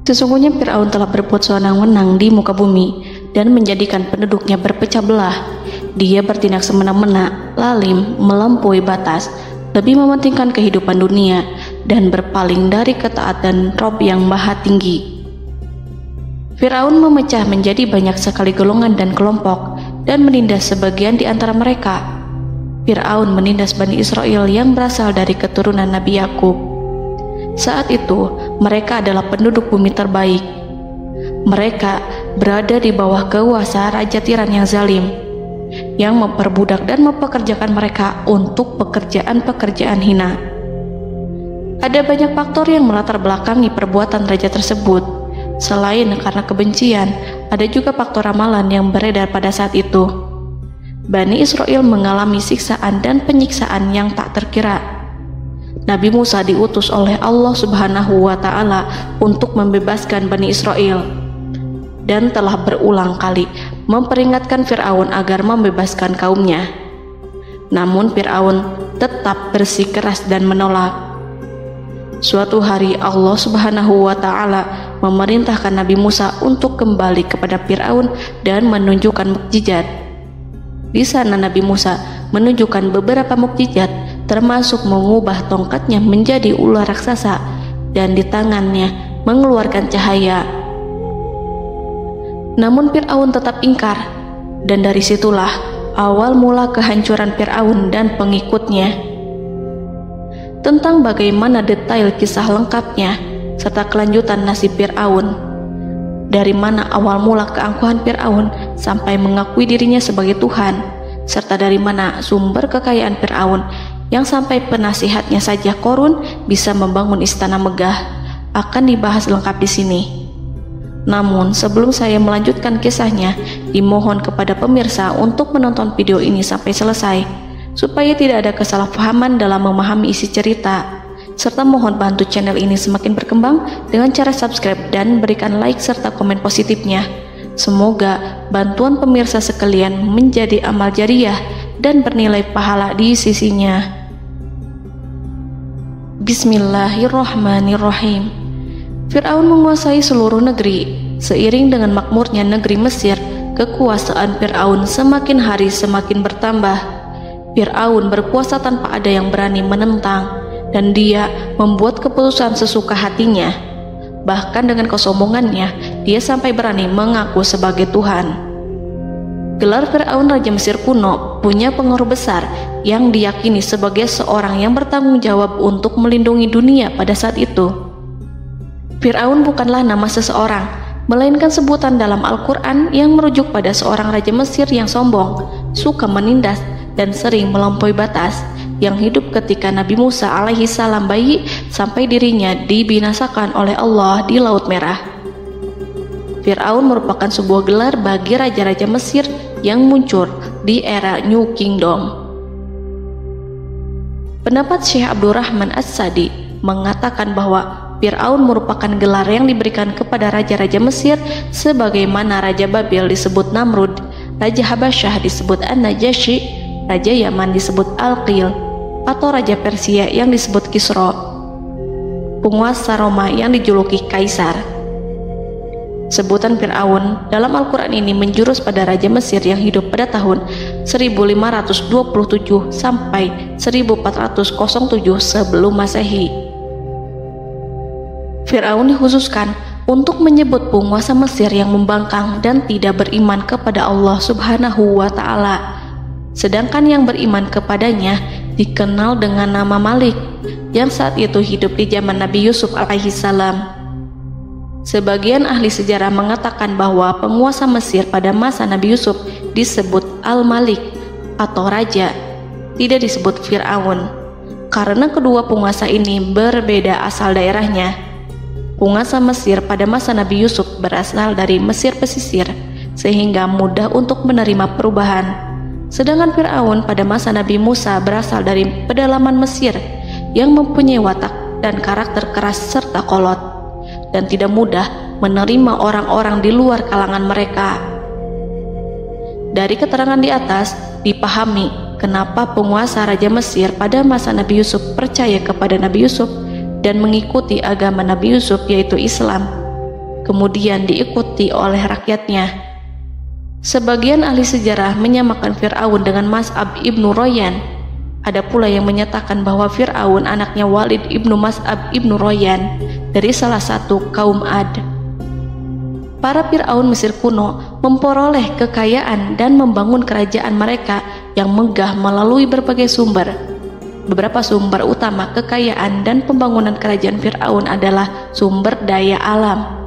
Sesungguhnya Fir'aun telah berbuat sewenang-wenang di muka bumi dan menjadikan penduduknya berpecah belah. Dia bertindak semena-mena, lalim, melampaui batas, lebih mementingkan kehidupan dunia dan berpaling dari ketaatan Rob yang Maha Tinggi. Fir'aun memecah menjadi banyak sekali golongan dan kelompok dan menindas sebagian di antara mereka. Fir'aun menindas Bani Israel yang berasal dari keturunan Nabi Yakub. Saat itu, mereka adalah penduduk bumi terbaik. Mereka berada di bawah kuasa Raja Tiran yang zalim, yang memperbudak dan mempekerjakan mereka untuk pekerjaan-pekerjaan hina. Ada banyak faktor yang melatar belakangi perbuatan raja tersebut. Selain karena kebencian, ada juga faktor ramalan yang beredar pada saat itu. Bani Israel mengalami siksaan dan penyiksaan yang tak terkira. Nabi Musa diutus oleh Allah Subhanahu wa Ta'ala untuk membebaskan Bani Israel dan telah berulang kali memperingatkan Fir'aun agar membebaskan kaumnya. Namun Fir'aun tetap bersikeras dan menolak. Suatu hari Allah Subhanahu wa Ta'ala memerintahkan Nabi Musa untuk kembali kepada Fir'aun dan menunjukkan mukjizat. Di sana Nabi Musa menunjukkan beberapa mukjizat, termasuk mengubah tongkatnya menjadi ular raksasa dan di tangannya mengeluarkan cahaya. Namun Fir'aun tetap ingkar, dan dari situlah awal mula kehancuran Fir'aun dan pengikutnya. Tentang bagaimana detail kisah lengkapnya serta kelanjutan nasib Fir'aun, dari mana awal mula keangkuhan Fir'aun sampai mengakui dirinya sebagai Tuhan, serta dari mana sumber kekayaan Fir'aun yang sampai penasihatnya saja Qorun bisa membangun istana megah, akan dibahas lengkap di sini. Namun sebelum saya melanjutkan kisahnya, dimohon kepada pemirsa untuk menonton video ini sampai selesai supaya tidak ada kesalahpahaman dalam memahami isi cerita, serta mohon bantu channel ini semakin berkembang dengan cara subscribe dan berikan like serta komen positifnya. Semoga bantuan pemirsa sekalian menjadi amal jariah dan bernilai pahala di sisinya. Bismillahirrahmanirrahim. Fir'aun menguasai seluruh negeri. Seiring dengan makmurnya negeri Mesir, kekuasaan Fir'aun semakin hari semakin bertambah. Fir'aun berkuasa tanpa ada yang berani menentang, dan dia membuat keputusan sesuka hatinya. Bahkan dengan kesombongannya, dia sampai berani mengaku sebagai Tuhan. Gelar Fir'aun Raja Mesir kuno punya pengaruh besar yang diyakini sebagai seorang yang bertanggung jawab untuk melindungi dunia pada saat itu. Fir'aun bukanlah nama seseorang, melainkan sebutan dalam Al-Quran yang merujuk pada seorang Raja Mesir yang sombong, suka menindas, dan sering melampaui batas, yang hidup ketika Nabi Musa alaihi salam bayi sampai dirinya dibinasakan oleh Allah di Laut Merah. Fir'aun merupakan sebuah gelar bagi raja-raja Mesir yang muncul di era New Kingdom. Pendapat Syekh Abdurrahman As-Sadi mengatakan bahwa Fir'aun merupakan gelar yang diberikan kepada raja-raja Mesir sebagaimana Raja Babel disebut Namrud, Raja Habasyah disebut An-Najasyi, Raja Yaman disebut Al-Qil, atau Raja Persia yang disebut Kisra, penguasa Roma yang dijuluki Kaisar. Sebutan Fir'aun dalam Al-Quran ini menjurus pada Raja Mesir yang hidup pada tahun 1527 sampai 1407 sebelum Masehi. Fir'aun dikhususkan untuk menyebut penguasa Mesir yang membangkang dan tidak beriman kepada Allah Subhanahu wa Ta'ala. Sedangkan yang beriman kepadanya dikenal dengan nama Malik, yang saat itu hidup di zaman Nabi Yusuf alaihi salam. Sebagian ahli sejarah mengatakan bahwa penguasa Mesir pada masa Nabi Yusuf disebut Al-Malik atau Raja, tidak disebut Fir'aun, karena kedua penguasa ini berbeda asal daerahnya. Penguasa Mesir pada masa Nabi Yusuf berasal dari Mesir pesisir, sehingga mudah untuk menerima perubahan. Sedangkan Fir'aun pada masa Nabi Musa berasal dari pedalaman Mesir yang mempunyai watak dan karakter keras serta kolot, dan tidak mudah menerima orang-orang di luar kalangan mereka. Dari keterangan di atas dipahami kenapa penguasa Raja Mesir pada masa Nabi Yusuf percaya kepada Nabi Yusuf dan mengikuti agama Nabi Yusuf, yaitu Islam. kemudian diikuti oleh rakyatnya. Sebagian ahli sejarah menyamakan Fir'aun dengan Mas'ab ibnu Royan. Ada pula yang menyatakan bahwa Fir'aun anaknya Walid ibnu Mas'ab ibnu Royan dari salah satu kaum Ad. Para Fir'aun Mesir kuno memperoleh kekayaan dan membangun kerajaan mereka yang megah melalui berbagai sumber. Beberapa sumber utama kekayaan dan pembangunan kerajaan Fir'aun adalah sumber daya alam.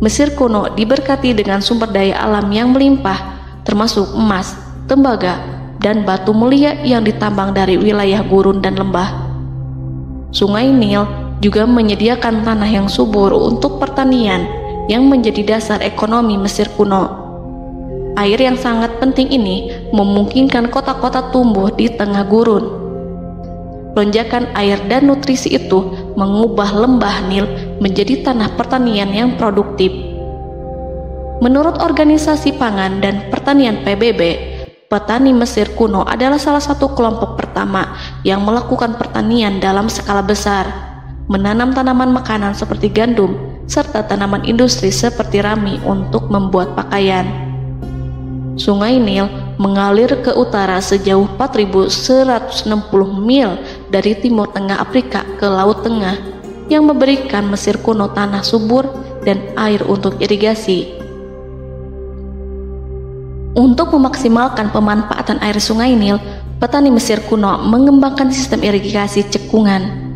Mesir kuno diberkati dengan sumber daya alam yang melimpah, termasuk emas, tembaga, dan batu mulia yang ditambang dari wilayah gurun dan lembah. Sungai Nil juga menyediakan tanah yang subur untuk pertanian yang menjadi dasar ekonomi Mesir kuno. Air yang sangat penting ini memungkinkan kota-kota tumbuh di tengah gurun. Lonjakan air dan nutrisi itu mengubah lembah Nil menjadi tanah pertanian yang produktif. Menurut Organisasi Pangan dan Pertanian PBB, petani Mesir kuno adalah salah satu kelompok pertama yang melakukan pertanian dalam skala besar, menanam tanaman makanan seperti gandum, serta tanaman industri seperti rami untuk membuat pakaian. Sungai Nil mengalir ke utara sejauh 4.160 mil dari timur tengah Afrika ke Laut Tengah, yang memberikan Mesir kuno tanah subur dan air untuk irigasi. Untuk memaksimalkan pemanfaatan air Sungai Nil, petani Mesir kuno mengembangkan sistem irigasi cekungan.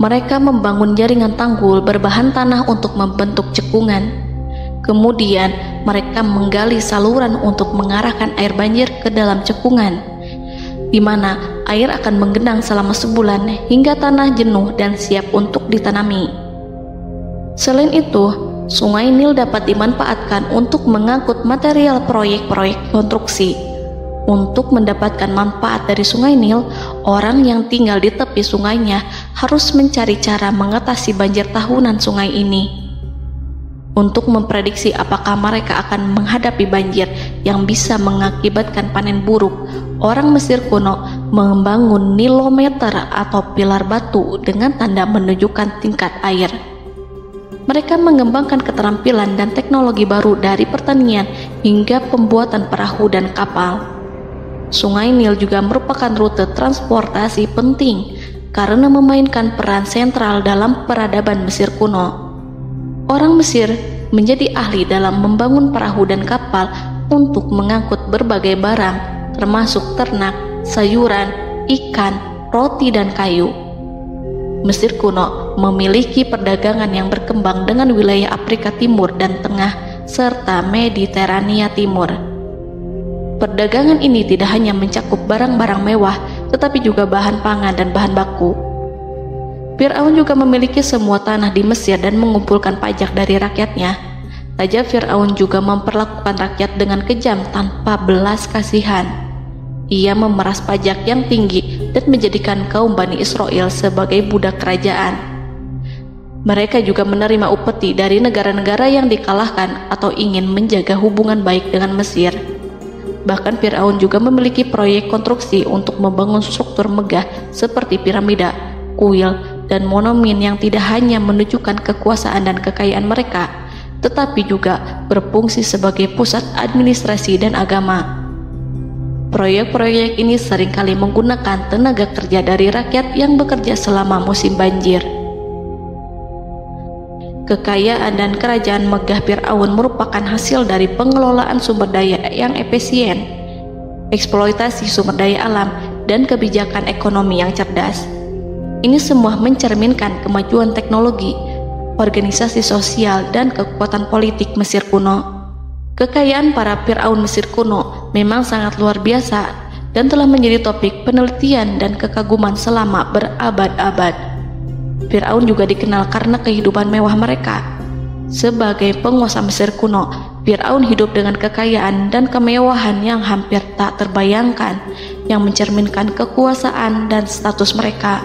Mereka membangun jaringan tanggul berbahan tanah untuk membentuk cekungan. Kemudian mereka menggali saluran untuk mengarahkan air banjir ke dalam cekungan, di mana air akan menggenang selama sebulan hingga tanah jenuh dan siap untuk ditanami. Selain itu, Sungai Nil dapat dimanfaatkan untuk mengangkut material proyek-proyek konstruksi. Untuk mendapatkan manfaat dari Sungai Nil, orang yang tinggal di tepi sungainya harus mencari cara mengatasi banjir tahunan sungai ini. Untuk memprediksi apakah mereka akan menghadapi banjir yang bisa mengakibatkan panen buruk, orang Mesir kuno membangun nilometer atau pilar batu dengan tanda menunjukkan tingkat air. Mereka mengembangkan keterampilan dan teknologi baru dari pertanian hingga pembuatan perahu dan kapal. Sungai Nil juga merupakan rute transportasi penting karena memainkan peran sentral dalam peradaban Mesir kuno. Orang Mesir menjadi ahli dalam membangun perahu dan kapal untuk mengangkut berbagai barang, termasuk ternak, sayuran, ikan, roti, dan kayu. Mesir kuno memiliki perdagangan yang berkembang dengan wilayah Afrika Timur dan Tengah serta Mediterania Timur. Perdagangan ini tidak hanya mencakup barang-barang mewah, tetapi juga bahan pangan dan bahan baku. Fir'aun juga memiliki semua tanah di Mesir dan mengumpulkan pajak dari rakyatnya. Raja Fir'aun juga memperlakukan rakyat dengan kejam tanpa belas kasihan. Ia memeras pajak yang tinggi dan menjadikan kaum Bani Israel sebagai budak kerajaan. Mereka juga menerima upeti dari negara-negara yang dikalahkan atau ingin menjaga hubungan baik dengan Mesir. Bahkan Fir'aun juga memiliki proyek konstruksi untuk membangun struktur megah seperti piramida, kuil, dan monumen yang tidak hanya menunjukkan kekuasaan dan kekayaan mereka, tetapi juga berfungsi sebagai pusat administrasi dan agama. Proyek-proyek ini seringkali menggunakan tenaga kerja dari rakyat yang bekerja selama musim banjir. Kekayaan dan kerajaan megah Fir'aun merupakan hasil dari pengelolaan sumber daya yang efisien, eksploitasi sumber daya alam, dan kebijakan ekonomi yang cerdas. Ini semua mencerminkan kemajuan teknologi, organisasi sosial, dan kekuatan politik Mesir kuno. Kekayaan para Fir'aun Mesir kuno memang sangat luar biasa dan telah menjadi topik penelitian dan kekaguman selama berabad-abad. Fir'aun juga dikenal karena kehidupan mewah mereka. Sebagai penguasa Mesir kuno, Fir'aun hidup dengan kekayaan dan kemewahan yang hampir tak terbayangkan, yang mencerminkan kekuasaan dan status mereka.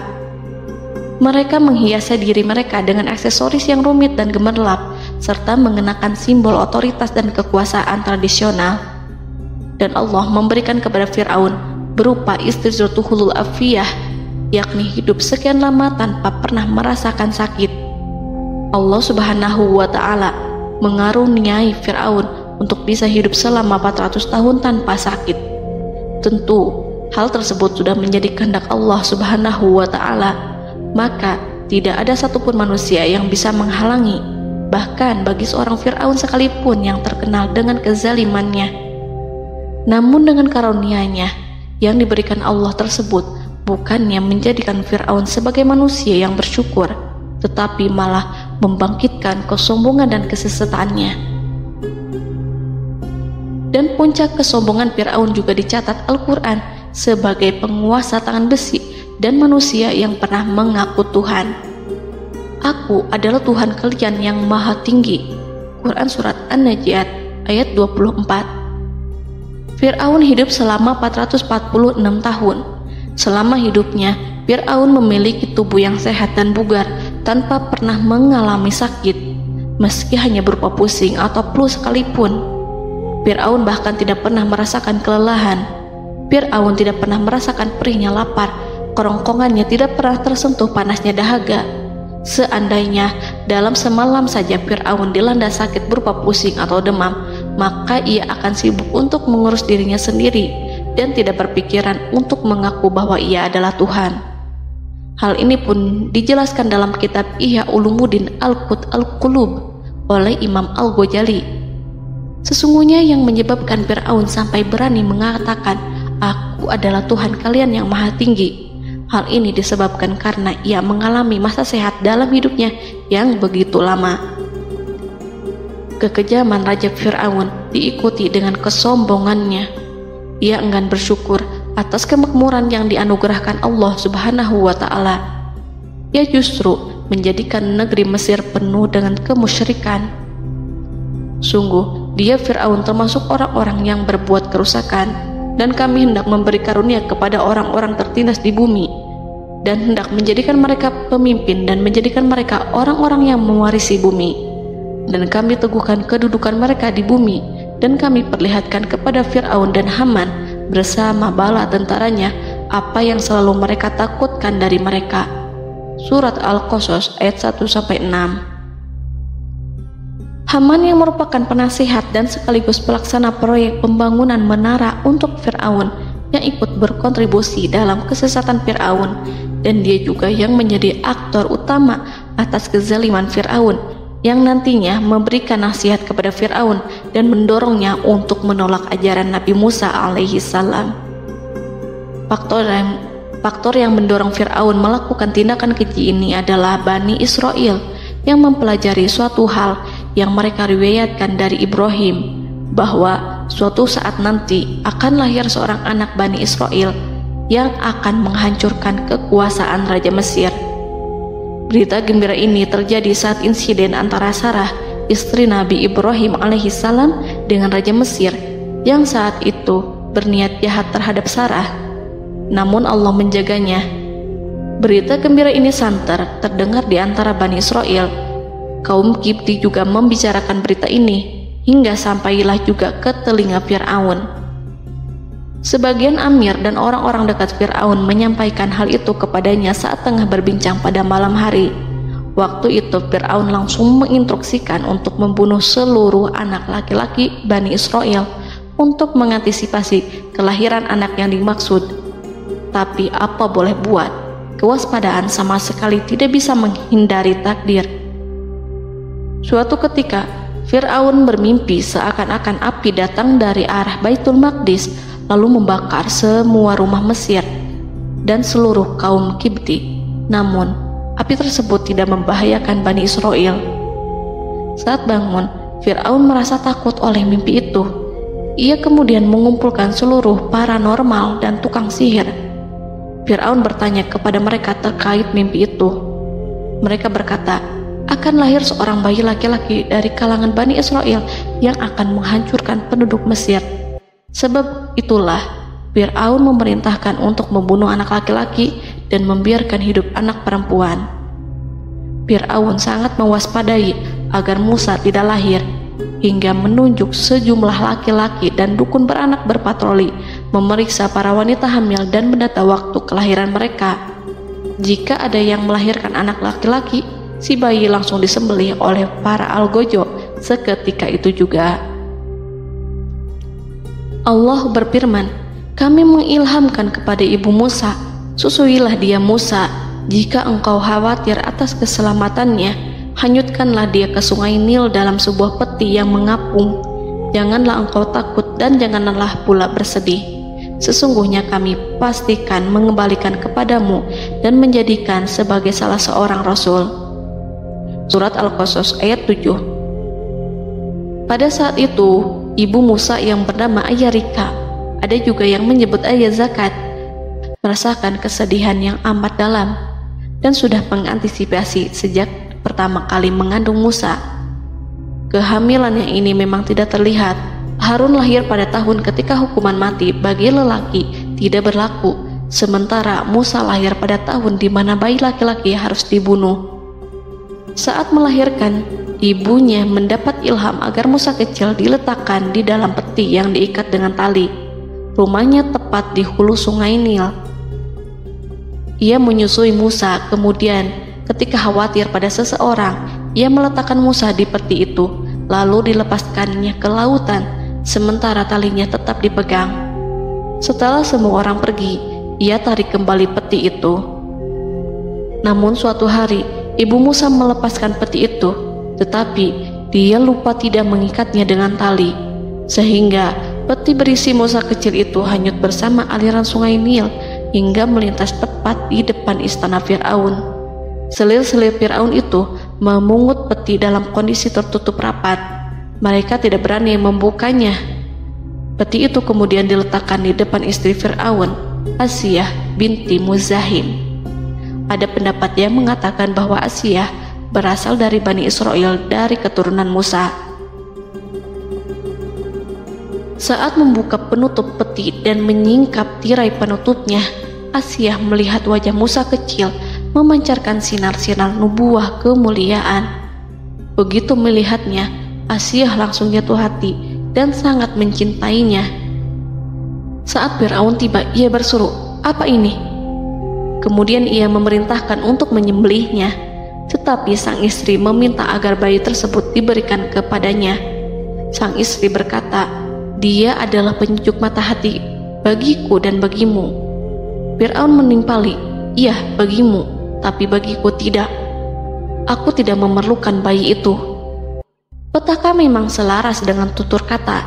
Mereka menghiasi diri mereka dengan aksesoris yang rumit dan gemerlap, serta mengenakan simbol otoritas dan kekuasaan tradisional. Dan Allah memberikan kepada Fir'aun berupa istidratuhul afiyah, yakni hidup sekian lama tanpa pernah merasakan sakit. Allah Subhanahu wa Ta'ala mengaruniai Fir'aun untuk bisa hidup selama 400 tahun tanpa sakit. Tentu hal tersebut sudah menjadi kehendak Allah Subhanahu wa Ta'ala, maka tidak ada satupun manusia yang bisa menghalangi, bahkan bagi seorang Fir'aun sekalipun yang terkenal dengan kezalimannya. Namun dengan karunia-Nya yang diberikan Allah tersebut bukannya menjadikan Fir'aun sebagai manusia yang bersyukur, tetapi malah membangkitkan kesombongan dan kesesataannya. Dan puncak kesombongan Fir'aun juga dicatat Al-Quran sebagai penguasa tangan besi dan manusia yang pernah mengaku Tuhan. Aku adalah Tuhan kalian yang maha tinggi. Quran Surat An-Najiat ayat 24. Fir'aun hidup selama 446 tahun. Selama hidupnya, Fir'aun memiliki tubuh yang sehat dan bugar tanpa pernah mengalami sakit, meski hanya berupa pusing atau flu sekalipun. Fir'aun bahkan tidak pernah merasakan kelelahan. Fir'aun tidak pernah merasakan perihnya lapar, kerongkongannya tidak pernah tersentuh panasnya dahaga. Seandainya dalam semalam saja Fir'aun dilanda sakit berupa pusing atau demam, maka ia akan sibuk untuk mengurus dirinya sendiri dan tidak berpikiran untuk mengaku bahwa ia adalah Tuhan. Hal ini pun dijelaskan dalam kitab Ihya Ulumuddin Al-Qut Al-Qulub oleh Imam Al-Ghazali. Sesungguhnya yang menyebabkan Fir'aun sampai berani mengatakan, "Aku adalah Tuhan kalian yang maha tinggi," hal ini disebabkan karena ia mengalami masa sehat dalam hidupnya yang begitu lama. Kekejaman Raja Fir'aun diikuti dengan kesombongannya. Ia enggan bersyukur atas kemakmuran yang dianugerahkan Allah Subhanahu wa Ta'ala. Ia justru menjadikan negeri Mesir penuh dengan kemusyrikan. Sungguh, dia Fir'aun termasuk orang-orang yang berbuat kerusakan, dan kami hendak memberi karunia kepada orang-orang tertindas di bumi, dan hendak menjadikan mereka pemimpin dan menjadikan mereka orang-orang yang mewarisi bumi. Dan kami teguhkan kedudukan mereka di bumi, dan kami perlihatkan kepada Fir'aun dan Haman bersama bala tentaranya apa yang selalu mereka takutkan dari mereka. Surat Al-Qasas ayat 1-6. Haman yang merupakan penasihat dan sekaligus pelaksana proyek pembangunan menara untuk Fir'aun yang ikut berkontribusi dalam kesesatan Fir'aun, dan dia juga yang menjadi aktor utama atas kezaliman Fir'aun yang nantinya memberikan nasihat kepada Fir'aun dan mendorongnya untuk menolak ajaran Nabi Musa alaihi salam. Faktor yang mendorong Fir'aun melakukan tindakan keji ini adalah Bani Israel yang mempelajari suatu hal yang mereka riwayatkan dari Ibrahim, bahwa suatu saat nanti akan lahir seorang anak Bani Israel yang akan menghancurkan kekuasaan Raja Mesir. Berita gembira ini terjadi saat insiden antara Sarah, istri Nabi Ibrahim alaihissalam, dengan Raja Mesir yang saat itu berniat jahat terhadap Sarah. Namun Allah menjaganya. Berita gembira ini santer terdengar di antara Bani Israel. Kaum Kipti juga membicarakan berita ini, hingga sampailah juga ke telinga Fir'aun. Sebagian amir dan orang-orang dekat Fir'aun menyampaikan hal itu kepadanya saat tengah berbincang pada malam hari. Waktu itu Fir'aun langsung menginstruksikan untuk membunuh seluruh anak laki-laki Bani Israel untuk mengantisipasi kelahiran anak yang dimaksud. Tapi apa boleh buat, kewaspadaan sama sekali tidak bisa menghindari takdir. Suatu ketika Fir'aun bermimpi seakan-akan api datang dari arah Baitul Maqdis lalu membakar semua rumah Mesir dan seluruh kaum Kipti. Namun api tersebut tidak membahayakan Bani Israel. Saat bangun, Fir'aun merasa takut oleh mimpi itu. Ia kemudian mengumpulkan seluruh paranormal dan tukang sihir. Fir'aun bertanya kepada mereka terkait mimpi itu. Mereka berkata, akan lahir seorang bayi laki-laki dari kalangan Bani Israel yang akan menghancurkan penduduk Mesir. Sebab itulah Fir'aun memerintahkan untuk membunuh anak laki-laki dan membiarkan hidup anak perempuan. Fir'aun sangat mewaspadai agar Musa tidak lahir, hingga menunjuk sejumlah laki-laki dan dukun beranak berpatroli memeriksa para wanita hamil dan mendata waktu kelahiran mereka. Jika ada yang melahirkan anak laki-laki, si bayi langsung disembelih oleh para algojo seketika itu juga. Allah berfirman, kami mengilhamkan kepada ibu Musa, susuilah dia Musa. Jika engkau khawatir atas keselamatannya, hanyutkanlah dia ke sungai Nil dalam sebuah peti yang mengapung. Janganlah engkau takut dan janganlah pula bersedih. Sesungguhnya kami pastikan mengembalikan kepadamu dan menjadikan sebagai salah seorang rasul. Surat Al-Qasas ayat 7. Pada saat itu, ibu Musa yang bernama Ayarika, ada juga yang menyebut Ayah Zakat, merasakan kesedihan yang amat dalam dan sudah mengantisipasi sejak pertama kali mengandung Musa. Kehamilannya ini memang tidak terlihat. Harun lahir pada tahun ketika hukuman mati bagi lelaki tidak berlaku, sementara Musa lahir pada tahun di mana bayi laki-laki harus dibunuh. Saat melahirkan, ibunya mendapat ilham agar Musa kecil diletakkan di dalam peti yang diikat dengan tali. Rumahnya tepat di hulu sungai Nil. Ia menyusui Musa, kemudian ketika khawatir pada seseorang, ia meletakkan Musa di peti itu, lalu dilepaskannya ke lautan, sementara talinya tetap dipegang. Setelah semua orang pergi, ia tarik kembali peti itu. Namun suatu hari, ibu Musa melepaskan peti itu, tetapi dia lupa tidak mengikatnya dengan tali, sehingga peti berisi Musa kecil itu hanyut bersama aliran sungai Nil hingga melintas tepat di depan istana Fir'aun. Selir-selir Fir'aun itu memungut peti dalam kondisi tertutup rapat. Mereka tidak berani membukanya. Peti itu kemudian diletakkan di depan istri Fir'aun, Asiyah binti Muzahim. Ada pendapat yang mengatakan bahwa Asiyah berasal dari Bani Israel dari keturunan Musa. Saat membuka penutup peti dan menyingkap tirai penutupnya, Asiyah melihat wajah Musa kecil memancarkan sinar-sinar nubuah kemuliaan. Begitu melihatnya, Asiyah langsung jatuh hati dan sangat mencintainya. Saat Fir'aun tiba, ia berseru, "Apa ini?" Kemudian ia memerintahkan untuk menyembelihnya, tetapi sang istri meminta agar bayi tersebut diberikan kepadanya. Sang istri berkata, "Dia adalah penyejuk mata hati bagiku dan bagimu." Fir'aun menimpali, "Iya, bagimu, tapi bagiku tidak. Aku tidak memerlukan bayi itu." Petaka memang selaras dengan tutur kata.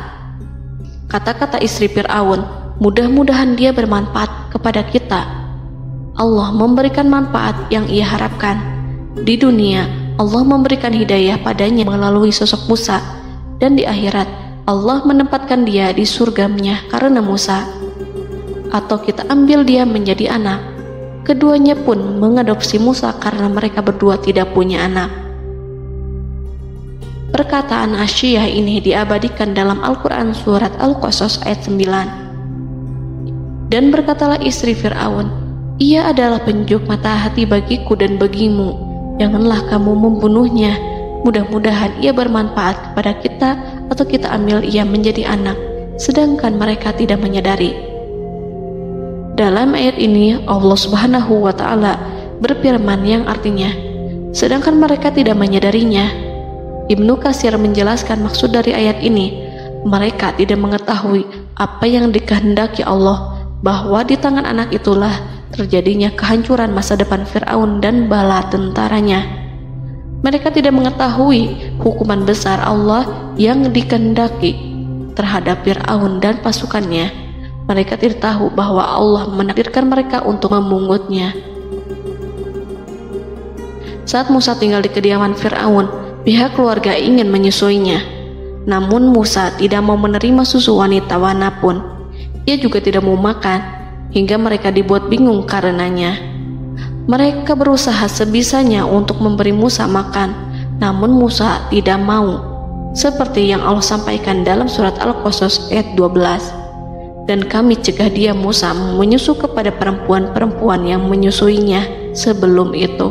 Kata-kata istri Fir'aun, mudah-mudahan dia bermanfaat kepada kita. Allah memberikan manfaat yang ia harapkan. Di dunia, Allah memberikan hidayah padanya melalui sosok Musa, dan di akhirat, Allah menempatkan dia di surganya karena Musa. Atau kita ambil dia menjadi anak. Keduanya pun mengadopsi Musa karena mereka berdua tidak punya anak. Perkataan Asiyah ini diabadikan dalam Al-Quran surat Al-Qasas ayat 9. Dan berkatalah istri Fir'aun, "Ia adalah penyejuk mata hati bagiku dan bagimu. Janganlah kamu membunuhnya. Mudah-mudahan ia bermanfaat kepada kita, atau kita ambil ia menjadi anak, sedangkan mereka tidak menyadari." Dalam ayat ini Allah Subhanahu wa Ta'ala berfirman yang artinya, sedangkan mereka tidak menyadarinya. Ibnu Katsir menjelaskan maksud dari ayat ini, mereka tidak mengetahui apa yang dikehendaki Allah, bahwa di tangan anak itulah terjadinya kehancuran masa depan Fir'aun dan bala tentaranya. Mereka tidak mengetahui hukuman besar Allah yang dikehendaki terhadap Fir'aun dan pasukannya. Mereka tidak tahu bahwa Allah menakdirkan mereka untuk memungutnya. Saat Musa tinggal di kediaman Fir'aun, pihak keluarga ingin menyusuinya. Namun Musa tidak mau menerima susu wanita manapun. Ia juga tidak mau makan, hingga mereka dibuat bingung karenanya. Mereka berusaha sebisanya untuk memberi Musa makan, namun Musa tidak mau. Seperti yang Allah sampaikan dalam surat Al-Qasas ayat 12. Dan kami cegah dia Musa menyusu kepada perempuan-perempuan yang menyusuinya sebelum itu.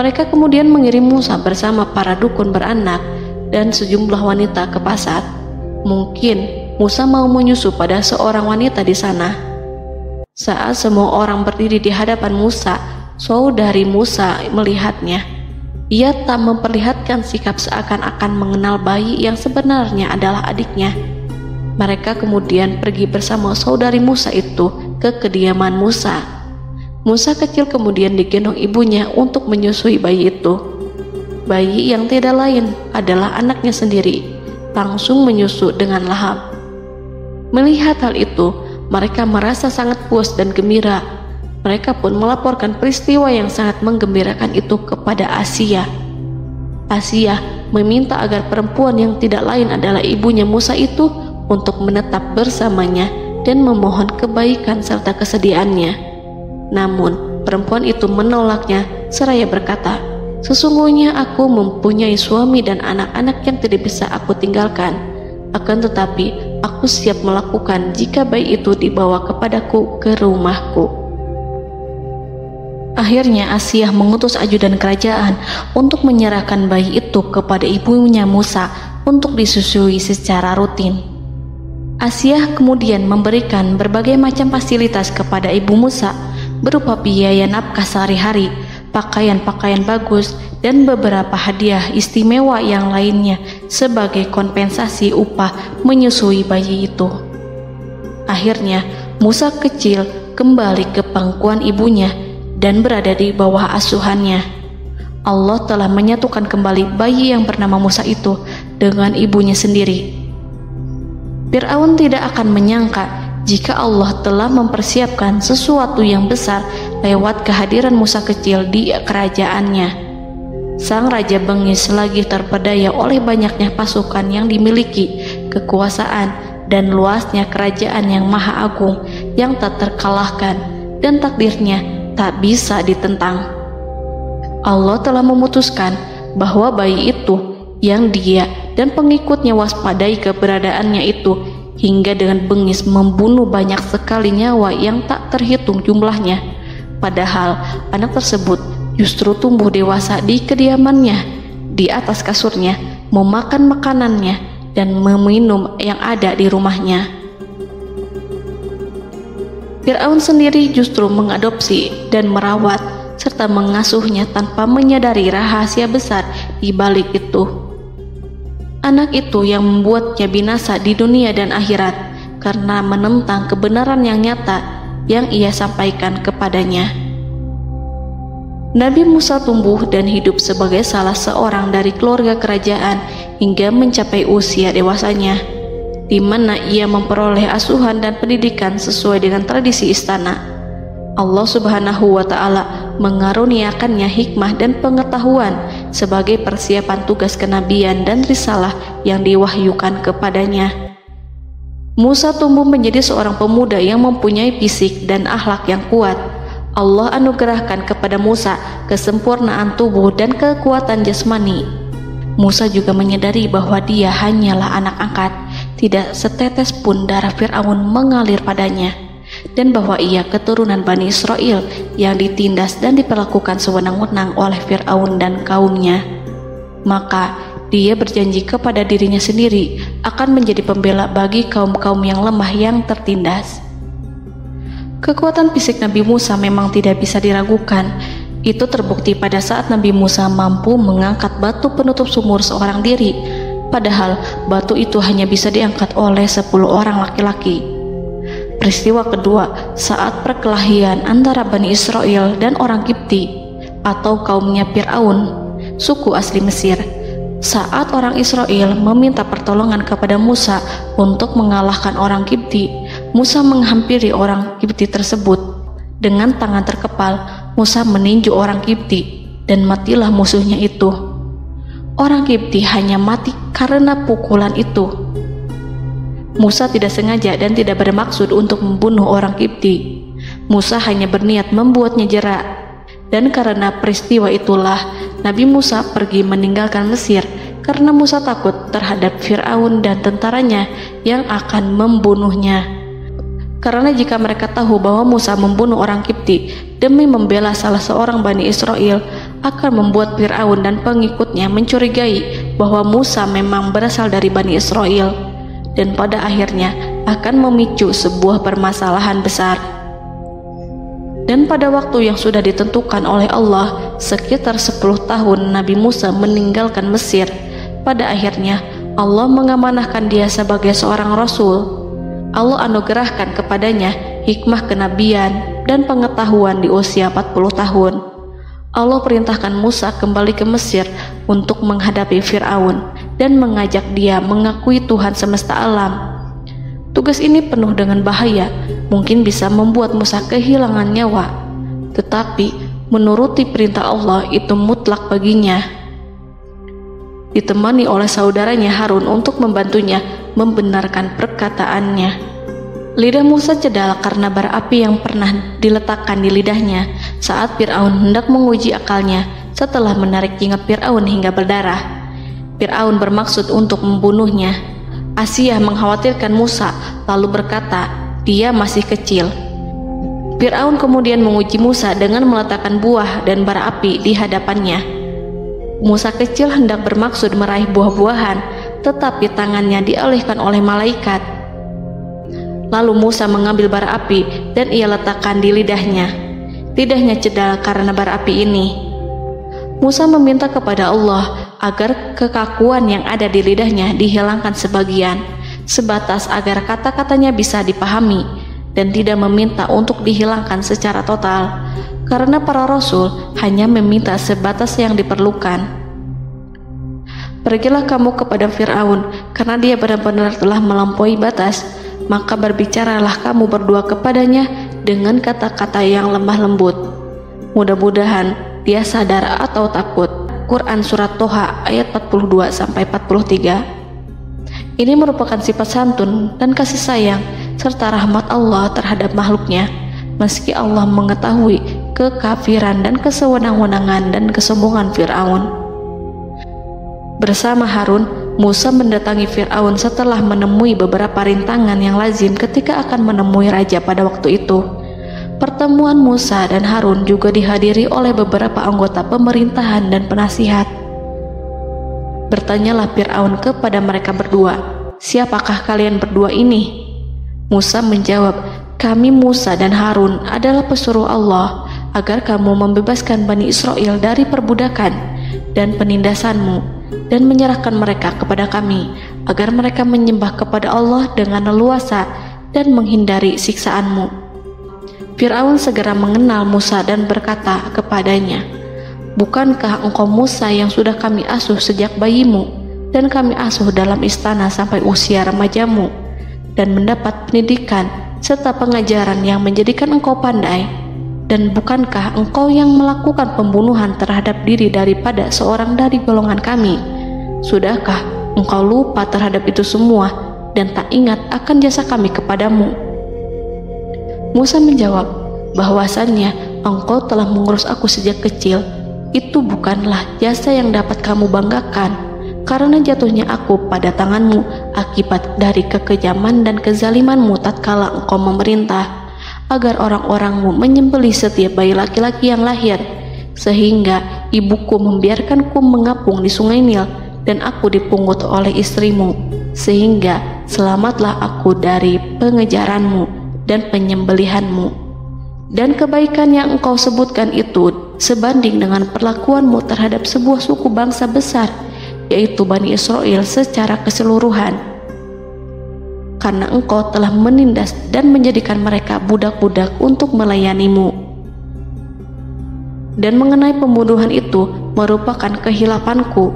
Mereka kemudian mengirim Musa bersama para dukun beranak dan sejumlah wanita ke pasar. Mungkin Musa mau menyusu pada seorang wanita di sana. Saat semua orang berdiri di hadapan Musa, saudari Musa melihatnya. Ia tak memperlihatkan sikap seakan-akan mengenal bayi yang sebenarnya adalah adiknya. Mereka kemudian pergi bersama saudari Musa itu ke kediaman Musa. Musa kecil kemudian digendong ibunya untuk menyusui bayi itu. Bayi yang tidak lain adalah anaknya sendiri, langsung menyusu dengan lahap. Melihat hal itu, mereka merasa sangat puas dan gembira. Mereka pun melaporkan peristiwa yang sangat menggembirakan itu kepada Asia. Asia meminta agar perempuan yang tidak lain adalah ibunya Musa itu untuk menetap bersamanya dan memohon kebaikan serta kesediaannya. Namun, perempuan itu menolaknya seraya berkata, "Sesungguhnya aku mempunyai suami dan anak-anak yang tidak bisa aku tinggalkan. Akan tetapi, aku siap melakukan jika bayi itu dibawa kepadaku ke rumahku." Akhirnya Asia mengutus ajudan kerajaan untuk menyerahkan bayi itu kepada ibunya Musa untuk disusui secara rutin. Asia kemudian memberikan berbagai macam fasilitas kepada ibu Musa berupa biaya nafkah sehari-hari, pakaian-pakaian bagus, dan beberapa hadiah istimewa yang lainnya sebagai kompensasi upah menyusui bayi itu. Akhirnya Musa kecil kembali ke pangkuan ibunya dan berada di bawah asuhannya. Allah telah menyatukan kembali bayi yang bernama Musa itu dengan ibunya sendiri. Fir'aun tidak akan menyangka jika Allah telah mempersiapkan sesuatu yang besar lewat kehadiran Musa kecil di kerajaannya. Sang Raja bengis lagi terpedaya oleh banyaknya pasukan yang dimiliki, kekuasaan, dan luasnya kerajaan yang maha agung yang tak terkalahkan, dan takdirnya tak bisa ditentang. Allah telah memutuskan bahwa bayi itu yang dia dan pengikutnya waspadai keberadaannya itu hingga dengan bengis membunuh banyak sekali nyawa yang tak terhitung jumlahnya. Padahal anak tersebut justru tumbuh dewasa di kediamannya, di atas kasurnya, memakan makanannya dan meminum yang ada di rumahnya. Fir'aun sendiri justru mengadopsi dan merawat serta mengasuhnya tanpa menyadari rahasia besar di balik itu. Anak itu yang membuatnya binasa di dunia dan akhirat karena menentang kebenaran yang nyata yang ia sampaikan kepadanya. Nabi Musa tumbuh dan hidup sebagai salah seorang dari keluarga kerajaan hingga mencapai usia dewasanya, di mana ia memperoleh asuhan dan pendidikan sesuai dengan tradisi istana. Allah Subhanahu wa Ta'ala mengaruniakannya hikmah dan pengetahuan sebagai persiapan tugas kenabian dan risalah yang diwahyukan kepadanya. Musa tumbuh menjadi seorang pemuda yang mempunyai fisik dan akhlak yang kuat. Allah anugerahkan kepada Musa kesempurnaan tubuh dan kekuatan jasmani. Musa juga menyadari bahwa dia hanyalah anak angkat, tidak setetes pun darah Fir'aun mengalir padanya, dan bahwa ia keturunan Bani Israel yang ditindas dan diperlakukan sewenang-wenang oleh Fir'aun dan kaumnya. Maka dia berjanji kepada dirinya sendiri akan menjadi pembela bagi kaum-kaum yang lemah yang tertindas. Kekuatan fisik Nabi Musa memang tidak bisa diragukan. Itu terbukti pada saat Nabi Musa mampu mengangkat batu penutup sumur seorang diri, padahal batu itu hanya bisa diangkat oleh 10 orang laki-laki. Peristiwa kedua saat perkelahian antara Bani Israel dan orang Kipti atau kaumnya Fir'aun, suku asli Mesir. Saat orang Israel meminta pertolongan kepada Musa untuk mengalahkan orang Kipti, Musa menghampiri orang Kipti tersebut. Dengan tangan terkepal, Musa meninju orang Kipti dan matilah musuhnya itu. Orang Kipti hanya mati karena pukulan itu. Musa tidak sengaja dan tidak bermaksud untuk membunuh orang Kipti. Musa hanya berniat membuatnya jerak. Dan karena peristiwa itulah Nabi Musa pergi meninggalkan Mesir karena Musa takut terhadap Fir'aun dan tentaranya yang akan membunuhnya. Karena jika mereka tahu bahwa Musa membunuh orang Kipti demi membela salah seorang Bani Israel, akan membuat Fir'aun dan pengikutnya mencurigai bahwa Musa memang berasal dari Bani Israel, dan pada akhirnya akan memicu sebuah permasalahan besar. Dan pada waktu yang sudah ditentukan oleh Allah, sekitar 10 tahun Nabi Musa meninggalkan Mesir. Pada akhirnya Allah mengamanahkan dia sebagai seorang rasul. Allah anugerahkan kepadanya hikmah kenabian dan pengetahuan di usia 40 tahun. Allah perintahkan Musa kembali ke Mesir untuk menghadapi Fir'aun dan mengajak dia mengakui Tuhan semesta alam. Tugas ini penuh dengan bahaya, mungkin bisa membuat Musa kehilangan nyawa, tetapi menuruti perintah Allah itu mutlak baginya. Ditemani oleh saudaranya Harun untuk membantunya membenarkan perkataannya. Lidah Musa cedal karena bara api yang pernah diletakkan di lidahnya saat Fir'aun hendak menguji akalnya setelah menarik jingat Fir'aun hingga berdarah. Fir'aun bermaksud untuk membunuhnya. Asiyah mengkhawatirkan Musa lalu berkata, dia masih kecil. Fir'aun kemudian menguji Musa dengan meletakkan buah dan bara api di hadapannya. Musa kecil hendak bermaksud meraih buah-buahan, tetapi tangannya dialihkan oleh malaikat. Lalu Musa mengambil bara api dan ia letakkan di lidahnya. Lidahnya cedal karena bara api ini. Musa meminta kepada Allah agar kekakuan yang ada di lidahnya dihilangkan sebagian, sebatas agar kata-katanya bisa dipahami, dan tidak meminta untuk dihilangkan secara total, karena para rasul hanya meminta sebatas yang diperlukan. Pergilah kamu kepada Fir'aun, karena dia benar-benar telah melampaui batas, maka berbicaralah kamu berdua kepadanya dengan kata-kata yang lemah lembut. Mudah-mudahan dia sadar atau takut. Quran Surat Toha ayat 42-43. Ini merupakan sifat santun dan kasih sayang serta rahmat Allah terhadap makhluknya, meski Allah mengetahui kekafiran dan kesewenang-wenangan dan kesombongan Fir'aun. Bersama Harun, Musa mendatangi Fir'aun setelah menemui beberapa rintangan yang lazim ketika akan menemui raja pada waktu itu. Pertemuan Musa dan Harun juga dihadiri oleh beberapa anggota pemerintahan dan penasihat. Bertanyalah Fir'aun kepada mereka berdua, siapakah kalian berdua ini? Musa menjawab, kami Musa dan Harun adalah pesuruh Allah agar kamu membebaskan Bani Israel dari perbudakan dan penindasanmu dan menyerahkan mereka kepada kami agar mereka menyembah kepada Allah dengan leluasa dan menghindari siksaanmu. Fir'aun segera mengenal Musa dan berkata kepadanya, bukankah engkau Musa yang sudah kami asuh sejak bayimu dan kami asuh dalam istana sampai usia remajamu dan mendapat pendidikan serta pengajaran yang menjadikan engkau pandai? Dan bukankah engkau yang melakukan pembunuhan terhadap diri daripada seorang dari golongan kami? Sudahkah engkau lupa terhadap itu semua dan tak ingat akan jasa kami kepadamu? Musa menjawab, bahwasannya engkau telah mengurus aku sejak kecil. Itu bukanlah jasa yang dapat kamu banggakan, karena jatuhnya aku pada tanganmu akibat dari kekejaman dan kezalimanmu tatkala engkau memerintah agar orang-orangmu menyembelih setiap bayi laki-laki yang lahir, sehingga ibuku membiarkanku mengapung di sungai Nil dan aku dipungut oleh istrimu, sehingga selamatlah aku dari pengejaranmu dan penyembelihanmu. Dan kebaikan yang engkau sebutkan itu sebanding dengan perlakuanmu terhadap sebuah suku bangsa besar, yaitu Bani Israel secara keseluruhan, karena engkau telah menindas dan menjadikan mereka budak-budak untuk melayanimu. Dan mengenai pembunuhan itu merupakan kehilafanku,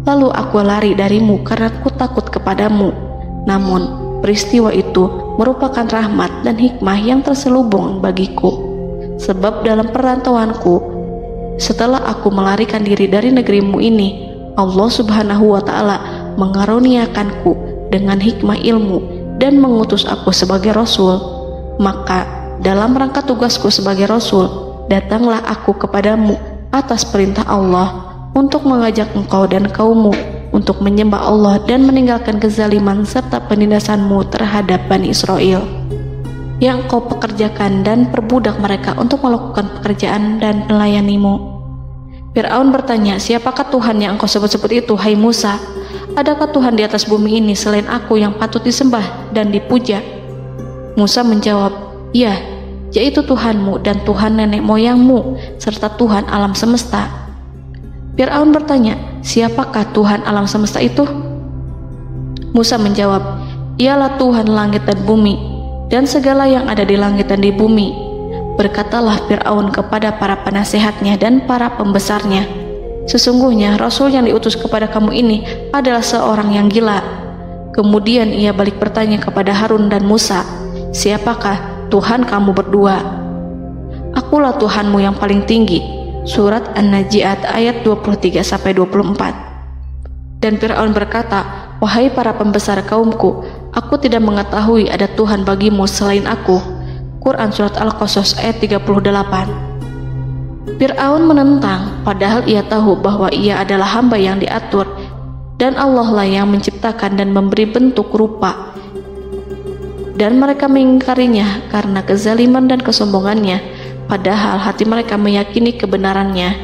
lalu aku lari darimu karena aku takut kepadamu. Namun peristiwa itu merupakan rahmat dan hikmah yang terselubung bagiku, sebab dalam perantauanku setelah aku melarikan diri dari negerimu ini, Allah Subhanahu wa Ta'ala mengaruniakanku dengan hikmah ilmu dan mengutus aku sebagai rasul. Maka dalam rangka tugasku sebagai rasul, datanglah aku kepadamu atas perintah Allah untuk mengajak engkau dan kaummu untuk menyembah Allah dan meninggalkan kezaliman serta penindasanmu terhadap Bani Israel yang kau pekerjakan dan perbudak mereka untuk melakukan pekerjaan dan melayanimu. Fir'aun bertanya, siapakah Tuhan yang engkau sebut-sebut itu, hai Musa? Adakah Tuhan di atas bumi ini selain aku yang patut disembah dan dipuja? Musa menjawab, ya, yaitu Tuhanmu dan Tuhan nenek moyangmu, serta Tuhan alam semesta. Fir'aun bertanya, siapakah Tuhan alam semesta itu? Musa menjawab, ialah Tuhan langit dan bumi, dan segala yang ada di langit dan di bumi. Berkatalah Fir'aun kepada para penasehatnya dan para pembesarnya, sesungguhnya Rasul yang diutus kepada kamu ini adalah seorang yang gila. Kemudian ia balik bertanya kepada Harun dan Musa, siapakah Tuhan kamu berdua? Akulah Tuhanmu yang paling tinggi. Surat An-Najiat ayat 23-24. Dan Fir'aun berkata, wahai para pembesar kaumku, aku tidak mengetahui ada Tuhan bagimu selain aku. Quran Surat Al-Qasas ayat 38. Fir'aun menentang, padahal ia tahu bahwa ia adalah hamba yang diatur, dan Allah lah yang menciptakan dan memberi bentuk rupa. Dan mereka mengingkarinya karena kezaliman dan kesombongannya, padahal hati mereka meyakini kebenarannya.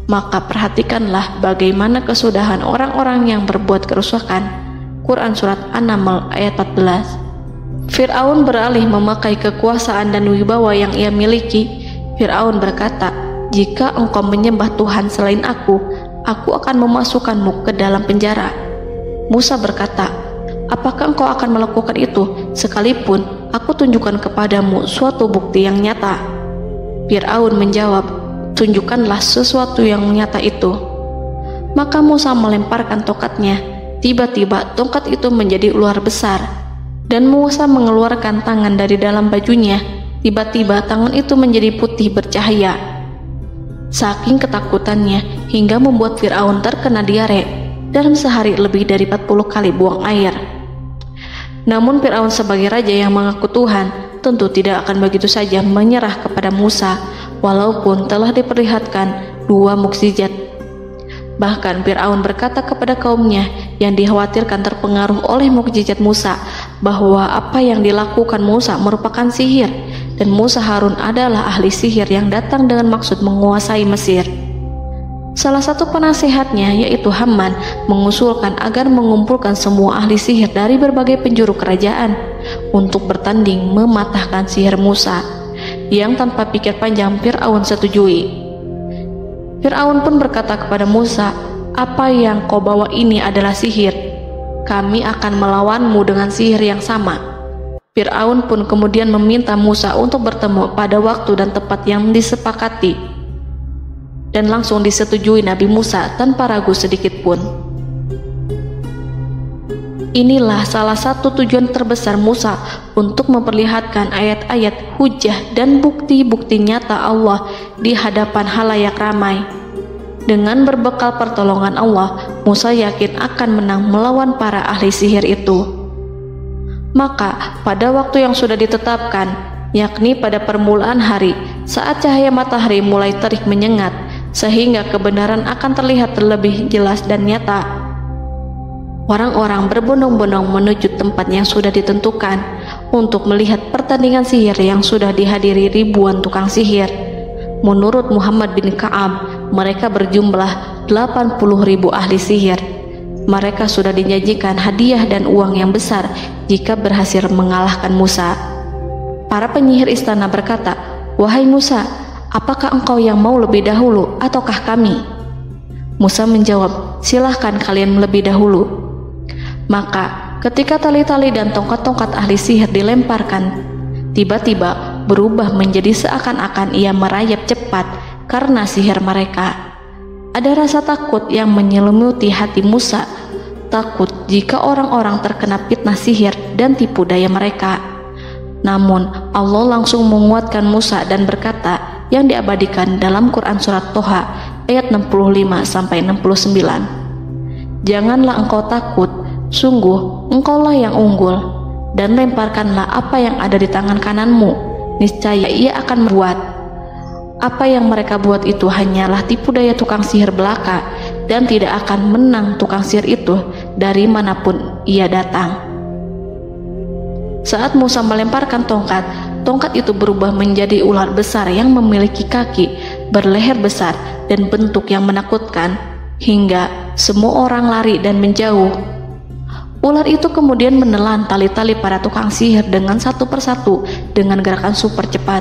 Maka perhatikanlah bagaimana kesudahan orang-orang yang berbuat kerusakan. Quran Surat An-Naml ayat 14. Fir'aun beralih memakai kekuasaan dan wibawa yang ia miliki. Fir'aun berkata, jika engkau menyembah Tuhan selain aku akan memasukkanmu ke dalam penjara. Musa berkata, apakah engkau akan melakukan itu sekalipun aku tunjukkan kepadamu suatu bukti yang nyata? Fir'aun menjawab, tunjukkanlah sesuatu yang nyata itu. Maka Musa melemparkan tongkatnya. Tiba-tiba tongkat itu menjadi ular besar, dan Musa mengeluarkan tangan dari dalam bajunya. Tiba-tiba tangan itu menjadi putih bercahaya. Saking ketakutannya hingga membuat Fir'aun terkena diare, dalam sehari lebih dari 40 kali buang air. Namun Fir'aun sebagai raja yang mengaku Tuhan tentu tidak akan begitu saja menyerah kepada Musa, walaupun telah diperlihatkan 2 mukjizat. Bahkan Fir'aun berkata kepada kaumnya yang dikhawatirkan terpengaruh oleh mukjizat Musa, bahwa apa yang dilakukan Musa merupakan sihir, dan Musa Harun adalah ahli sihir yang datang dengan maksud menguasai Mesir. Salah satu penasehatnya, yaitu Haman, mengusulkan agar mengumpulkan semua ahli sihir dari berbagai penjuru kerajaan untuk bertanding mematahkan sihir Musa, yang tanpa pikir panjang Fir'aun setujui. Fir'aun pun berkata kepada Musa, apa yang kau bawa ini adalah sihir. Kami akan melawanmu dengan sihir yang sama. Fir'aun pun kemudian meminta Musa untuk bertemu pada waktu dan tempat yang disepakati, dan langsung disetujui Nabi Musa tanpa ragu sedikit pun. Inilah salah satu tujuan terbesar Musa untuk memperlihatkan ayat-ayat hujah dan bukti-bukti nyata Allah di hadapan halayak ramai. Dengan berbekal pertolongan Allah, Musa yakin akan menang melawan para ahli sihir itu. Maka pada waktu yang sudah ditetapkan, yakni pada permulaan hari, saat cahaya matahari mulai terik menyengat, sehingga kebenaran akan terlihat terlebih jelas dan nyata, orang-orang berbondong-bondong menuju tempat yang sudah ditentukan untuk melihat pertandingan sihir yang sudah dihadiri ribuan tukang sihir. Menurut Muhammad bin Ka'ab, mereka berjumlah 80.000 ahli sihir. Mereka sudah dijanjikan hadiah dan uang yang besar jika berhasil mengalahkan Musa. Para penyihir istana berkata, wahai Musa, apakah engkau yang mau lebih dahulu ataukah kami? Musa menjawab, silahkan kalian lebih dahulu. Maka ketika tali-tali dan tongkat-tongkat ahli sihir dilemparkan, tiba-tiba berubah menjadi seakan-akan ia merayap cepat karena sihir mereka. Ada rasa takut yang menyelimuti hati Musa, takut jika orang-orang terkena fitnah sihir dan tipu daya mereka. Namun Allah langsung menguatkan Musa dan berkata yang diabadikan dalam Quran Surat Toha ayat 65-69, janganlah engkau takut, sungguh engkaulah yang unggul, dan lemparkanlah apa yang ada di tangan kananmu, niscaya ia akan membuat. Apa yang mereka buat itu hanyalah tipu daya tukang sihir belaka, dan tidak akan menang tukang sihir itu dari manapun ia datang. Saat Musa melemparkan tongkat, tongkat itu berubah menjadi ular besar yang memiliki kaki, berleher besar, dan bentuk yang menakutkan, hingga semua orang lari dan menjauh. Ular itu kemudian menelan tali-tali para tukang sihir dengan satu persatu dengan gerakan super cepat.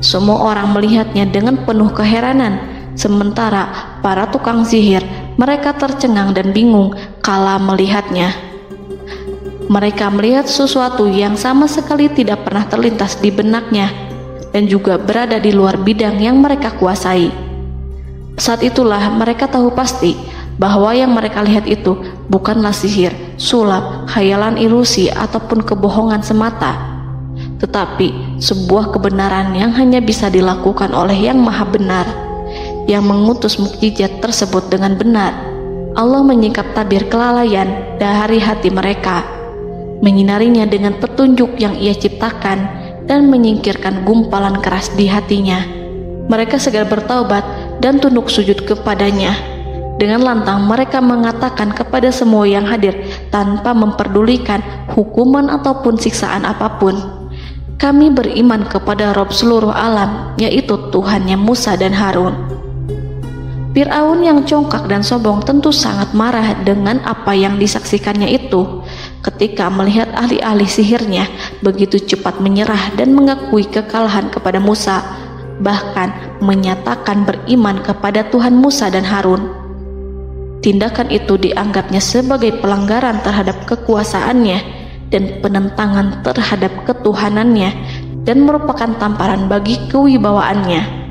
Semua orang melihatnya dengan penuh keheranan, sementara para tukang sihir mereka tercengang dan bingung kala melihatnya. Mereka melihat sesuatu yang sama sekali tidak pernah terlintas di benaknya dan juga berada di luar bidang yang mereka kuasai. Saat itulah mereka tahu pasti bahwa yang mereka lihat itu bukanlah sihir, sulap, khayalan ilusi ataupun kebohongan semata, tetapi sebuah kebenaran yang hanya bisa dilakukan oleh Yang Maha Benar, yang mengutus mukjizat tersebut dengan benar. Allah menyingkap tabir kelalaian dari hati mereka, menyinarinya dengan petunjuk yang Ia ciptakan dan menyingkirkan gumpalan keras di hatinya. Mereka segera bertaubat dan tunduk sujud kepadanya. Dengan lantang mereka mengatakan kepada semua yang hadir tanpa memperdulikan hukuman ataupun siksaan apapun, "Kami beriman kepada Rob seluruh alam, yaitu Tuhannya Musa dan Harun." Fir'aun yang congkak dan sombong tentu sangat marah dengan apa yang disaksikannya itu ketika melihat ahli-ahli sihirnya begitu cepat menyerah dan mengakui kekalahan kepada Musa, bahkan menyatakan beriman kepada Tuhan Musa dan Harun. Tindakan itu dianggapnya sebagai pelanggaran terhadap kekuasaannya dan penentangan terhadap ketuhanannya dan merupakan tamparan bagi kewibawaannya.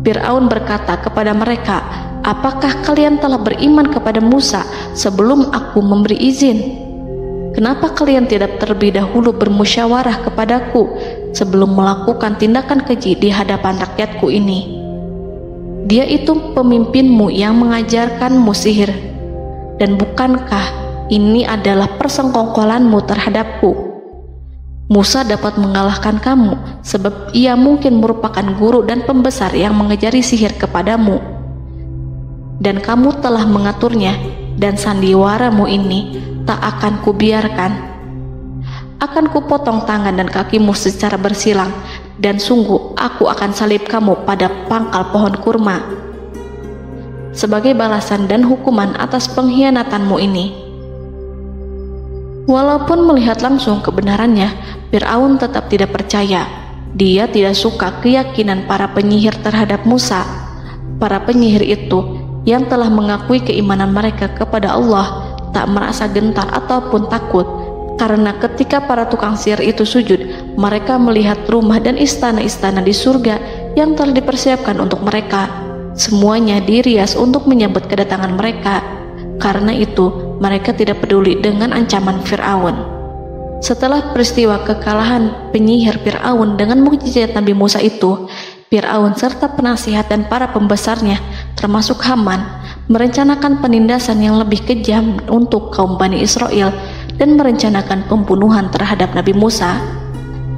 Fir'aun berkata kepada mereka, "Apakah kalian telah beriman kepada Musa sebelum aku memberi izin? Kenapa kalian tidak terlebih dahulu bermusyawarah kepadaku sebelum melakukan tindakan keji di hadapan rakyatku ini? Dia itu pemimpinmu yang mengajarkanmu sihir, dan bukankah ini adalah persengkongkolanmu terhadapku? Musa dapat mengalahkan kamu sebab ia mungkin merupakan guru dan pembesar yang mengajari sihir kepadamu, dan kamu telah mengaturnya, dan sandiwaramu ini tak akan kubiarkan. Akan kupotong tangan dan kakimu secara bersilang, dan sungguh aku akan salib kamu pada pangkal pohon kurma sebagai balasan dan hukuman atas pengkhianatanmu ini." Walaupun melihat langsung kebenarannya, Fir'aun tetap tidak percaya. Dia tidak suka keyakinan para penyihir terhadap Musa. Para penyihir itu yang telah mengakui keimanan mereka kepada Allah tak merasa gentar ataupun takut, karena ketika para tukang sihir itu sujud, mereka melihat rumah dan istana-istana di surga yang telah dipersiapkan untuk mereka. Semuanya dirias untuk menyambut kedatangan mereka. Karena itu, mereka tidak peduli dengan ancaman Fir'aun. Setelah peristiwa kekalahan penyihir Fir'aun dengan mukjizat Nabi Musa itu, Fir'aun serta penasihat dan para pembesarnya, termasuk Haman, merencanakan penindasan yang lebih kejam untuk kaum Bani Israel dan merencanakan pembunuhan terhadap Nabi Musa.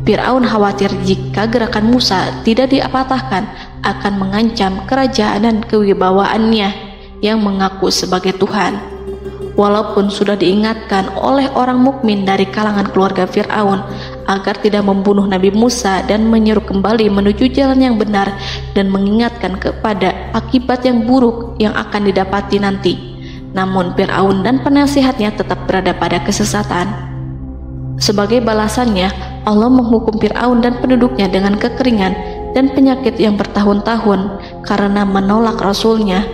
Fir'aun khawatir jika gerakan Musa tidak dipatahkan akan mengancam kerajaan dan kewibawaannya yang mengaku sebagai Tuhan. Walaupun sudah diingatkan oleh orang mukmin dari kalangan keluarga Fir'aun agar tidak membunuh Nabi Musa dan menyeru kembali menuju jalan yang benar dan mengingatkan kepada akibat yang buruk yang akan didapati nanti, namun Fir'aun dan penasihatnya tetap berada pada kesesatan. Sebagai balasannya, Allah menghukum Fir'aun dan penduduknya dengan kekeringan dan penyakit yang bertahun-tahun karena menolak Rasulnya.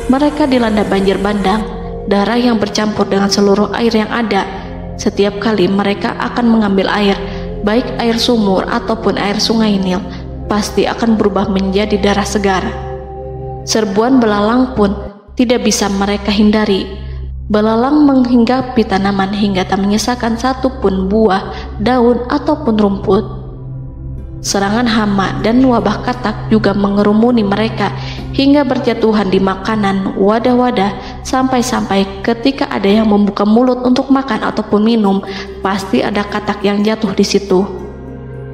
Mereka dilanda banjir bandang, darah yang bercampur dengan seluruh air yang ada. Setiap kali mereka akan mengambil air, baik air sumur ataupun air sungai Nil, pasti akan berubah menjadi darah segar. Serbuan belalang pun tidak bisa mereka hindari. Belalang menghinggapi tanaman hingga tak menyisakan satupun buah, daun ataupun rumput. Serangan hama dan wabah katak juga mengerumuni mereka hingga berjatuhan di makanan, wadah-wadah, sampai-sampai ketika ada yang membuka mulut untuk makan ataupun minum, pasti ada katak yang jatuh di situ.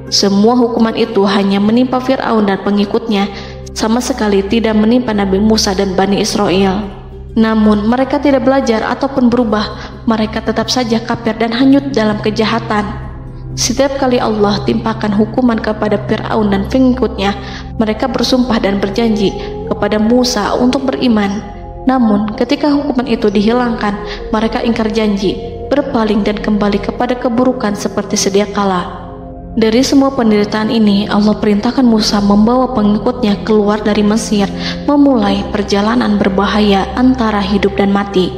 Semua hukuman itu hanya menimpa Fir'aun dan pengikutnya, sama sekali tidak menimpa Nabi Musa dan Bani Israel. Namun mereka tidak belajar ataupun berubah, mereka tetap saja kafir dan hanyut dalam kejahatan. Setiap kali Allah timpakan hukuman kepada Fir'aun dan pengikutnya, mereka bersumpah dan berjanji kepada Musa untuk beriman. Namun ketika hukuman itu dihilangkan, mereka ingkar janji berpaling dan kembali kepada keburukan seperti sedia kala. Dari semua penderitaan ini, Allah perintahkan Musa membawa pengikutnya keluar dari Mesir, memulai perjalanan berbahaya antara hidup dan mati.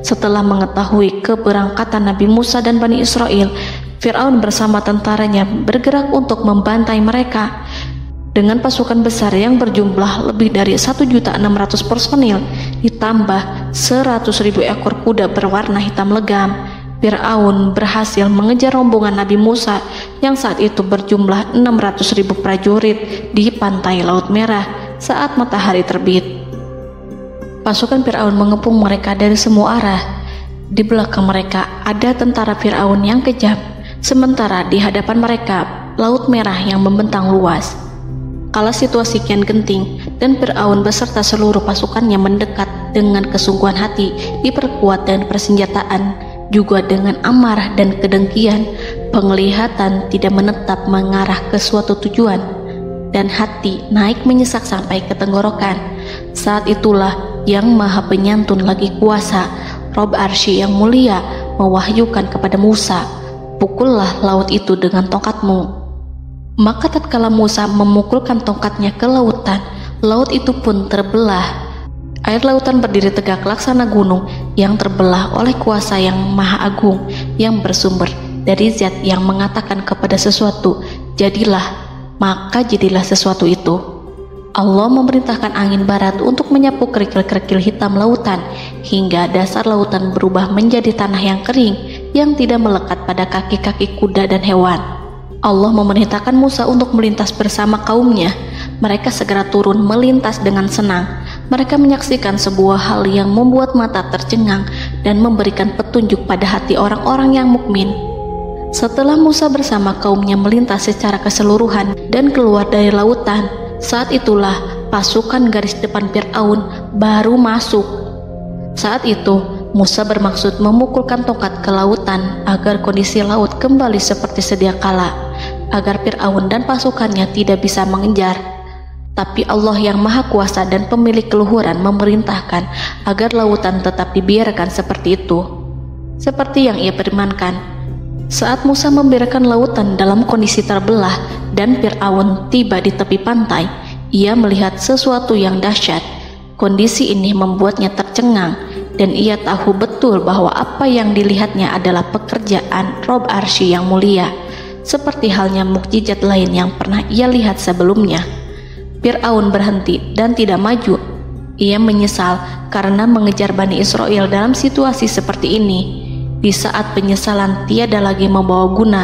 Setelah mengetahui keberangkatan Nabi Musa dan Bani Israel, Fir'aun bersama tentaranya bergerak untuk membantai mereka. Dengan pasukan besar yang berjumlah lebih dari 1.600.000 personil, ditambah 100.000 ekor kuda berwarna hitam legam, Fir'aun berhasil mengejar rombongan Nabi Musa yang saat itu berjumlah 600.000 prajurit di pantai Laut Merah saat matahari terbit. Pasukan Fir'aun mengepung mereka dari semua arah. Di belakang mereka ada tentara Fir'aun yang kejam, sementara di hadapan mereka Laut Merah yang membentang luas. Kala situasi kian genting dan Fir'aun beserta seluruh pasukannya mendekat dengan kesungguhan hati, diperkuat dan persenjataan, juga dengan amarah dan kedengkian, penglihatan tidak menetap mengarah ke suatu tujuan, dan hati naik menyesak sampai ke tenggorokan. Saat itulah Yang Maha Penyantun lagi kuasa, Rob Arsy yang mulia, mewahyukan kepada Musa, "Pukullah laut itu dengan tongkatmu." Maka tatkala Musa memukulkan tongkatnya ke lautan, laut itu pun terbelah. Air lautan berdiri tegak laksana gunung yang terbelah oleh kuasa Yang Maha Agung yang bersumber dari zat yang mengatakan kepada sesuatu, "Jadilah," maka jadilah sesuatu itu. Allah memerintahkan angin barat untuk menyapu kerikil-kerikil hitam lautan hingga dasar lautan berubah menjadi tanah yang kering yang tidak melekat pada kaki-kaki kuda dan hewan. Allah memerintahkan Musa untuk melintas bersama kaumnya. Mereka segera turun melintas dengan senang. Mereka menyaksikan sebuah hal yang membuat mata tercengang dan memberikan petunjuk pada hati orang-orang yang mukmin. Setelah Musa bersama kaumnya melintas secara keseluruhan dan keluar dari lautan, saat itulah pasukan garis depan Fir'aun baru masuk. Saat itu Musa bermaksud memukulkan tongkat ke lautan agar kondisi laut kembali seperti sedia kala, agar Fir'aun dan pasukannya tidak bisa mengejar. Tapi Allah yang Maha Kuasa dan pemilik keluhuran memerintahkan agar lautan tetap dibiarkan seperti itu, seperti yang Ia firmankan. Saat Musa membiarkan lautan dalam kondisi terbelah dan Fir'aun tiba di tepi pantai, ia melihat sesuatu yang dahsyat. Kondisi ini membuatnya tercengang dan ia tahu betul bahwa apa yang dilihatnya adalah pekerjaan Rob Arsy yang mulia, seperti halnya mukjizat lain yang pernah ia lihat sebelumnya. Fir'aun berhenti dan tidak maju. Ia menyesal karena mengejar Bani Israel dalam situasi seperti ini, di saat penyesalan tiada lagi membawa guna.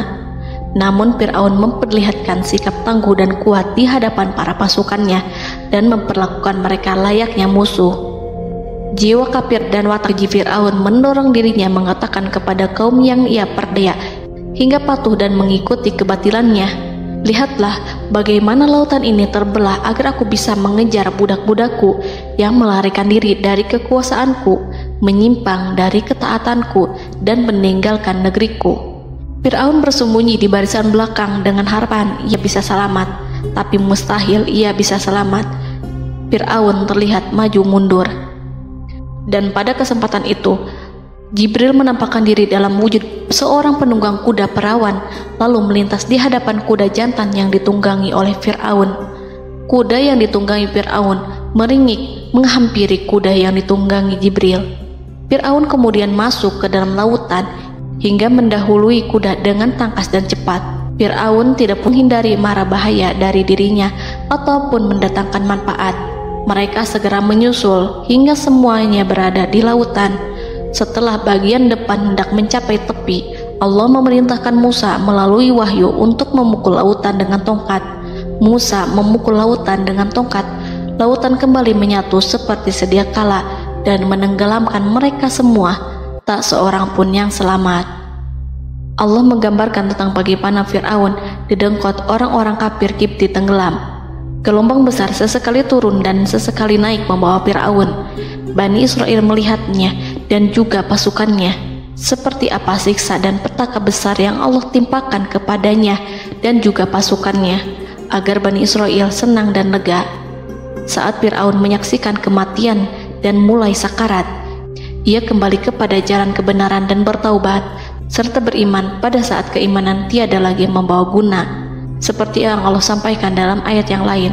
Namun Fir'aun memperlihatkan sikap tangguh dan kuat di hadapan para pasukannya dan memperlakukan mereka layaknya musuh. Jiwa kafir dan watak Fir'aun mendorong dirinya mengatakan kepada kaum yang ia perdaya hingga patuh dan mengikuti kebatilannya, "Lihatlah bagaimana lautan ini terbelah agar aku bisa mengejar budak-budakku yang melarikan diri dari kekuasaanku, menyimpang dari ketaatanku dan meninggalkan negeriku." Fir'aun bersembunyi di barisan belakang dengan harapan ia bisa selamat, tapi mustahil ia bisa selamat. Fir'aun terlihat maju mundur. Dan pada kesempatan itu, Jibril menampakkan diri dalam wujud seorang penunggang kuda perawan, lalu melintas di hadapan kuda jantan yang ditunggangi oleh Fir'aun. Kuda yang ditunggangi Fir'aun meringik menghampiri kuda yang ditunggangi Jibril. Fir'aun kemudian masuk ke dalam lautan hingga mendahului kuda dengan tangkas dan cepat. Fir'aun tidak menghindari mara bahaya dari dirinya ataupun mendatangkan manfaat. Mereka segera menyusul hingga semuanya berada di lautan. Setelah bagian depan hendak mencapai tepi, Allah memerintahkan Musa melalui wahyu untuk memukul lautan dengan tongkat. Musa memukul lautan dengan tongkat. Lautan kembali menyatu seperti sedia kala dan menenggelamkan mereka semua. Tak seorang pun yang selamat. Allah menggambarkan tentang bagaimana Fir'aun didengkot orang-orang kafir Kipti tenggelam. Gelombang besar sesekali turun dan sesekali naik membawa Fir'aun. Bani Israel melihatnya dan juga pasukannya, seperti apa siksa dan petaka besar yang Allah timpakan kepadanya dan juga pasukannya, agar Bani Israel senang dan lega. Saat Fir'aun menyaksikan kematian dan mulai sakarat, Ia kembali kepada jalan kebenaran dan bertaubat, serta beriman pada saat keimanan tiada lagi membawa guna. Seperti yang Allah sampaikan dalam ayat yang lain,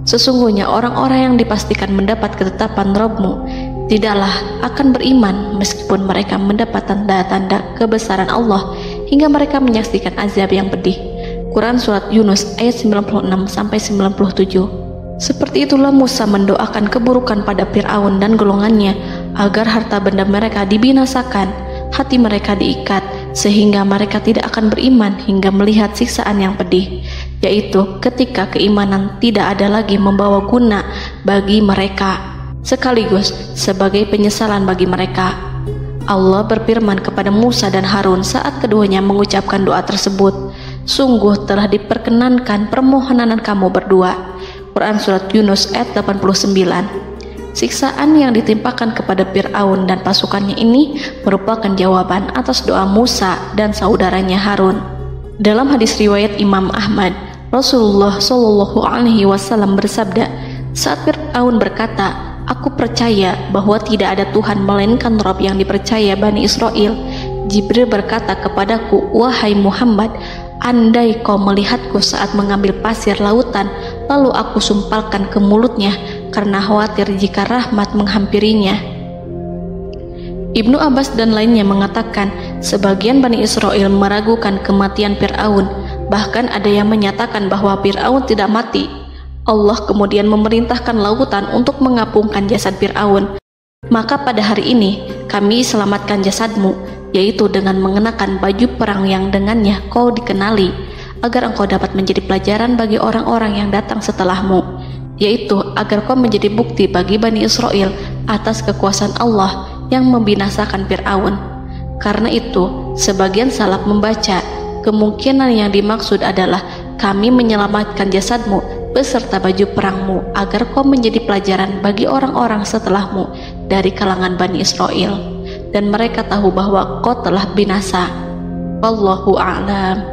sesungguhnya orang-orang yang dipastikan mendapat ketetapan Rabb-Mu tidaklah akan beriman meskipun mereka mendapat tanda-tanda kebesaran Allah hingga mereka menyaksikan azab yang pedih. Quran Surat Yunus ayat 96-97. Seperti itulah Musa mendoakan keburukan pada Fir'aun dan golongannya agar harta benda mereka dibinasakan, hati mereka diikat sehingga mereka tidak akan beriman hingga melihat siksaan yang pedih, yaitu ketika keimanan tidak ada lagi membawa guna bagi mereka, sekaligus sebagai penyesalan bagi mereka. Allah berfirman kepada Musa dan Harun saat keduanya mengucapkan doa tersebut, sungguh telah diperkenankan permohonan kamu berdua. Quran Surat Yunus ayat 89. Siksaan yang ditimpakan kepada Fir'aun dan pasukannya ini merupakan jawaban atas doa Musa dan saudaranya Harun. Dalam hadis riwayat Imam Ahmad, Rasulullah Shallallahu Alaihi Wasallam bersabda, saat Fir'aun berkata, aku percaya bahwa tidak ada Tuhan melainkan Rabb yang dipercaya Bani Israel, Jibril berkata kepadaku, wahai Muhammad, andai kau melihatku saat mengambil pasir lautan, lalu aku sumpalkan ke mulutnya karena khawatir jika rahmat menghampirinya. Ibnu Abbas dan lainnya mengatakan, sebagian Bani Israel meragukan kematian Fir'aun, bahkan ada yang menyatakan bahwa Fir'aun tidak mati. Allah kemudian memerintahkan lautan untuk mengapungkan jasad Fir'aun. Maka pada hari ini kami selamatkan jasadmu, yaitu dengan mengenakan baju perang yang dengannya kau dikenali, agar engkau dapat menjadi pelajaran bagi orang-orang yang datang setelahmu, yaitu agar kau menjadi bukti bagi Bani Israel atas kekuasaan Allah yang membinasakan Fir'aun. Karena itu, sebagian salaf membaca, kemungkinan yang dimaksud adalah kami menyelamatkan jasadmu beserta baju perangmu agar kau menjadi pelajaran bagi orang-orang setelahmu dari kalangan Bani Israel, dan mereka tahu bahwa kau telah binasa. Wallahu a'lam.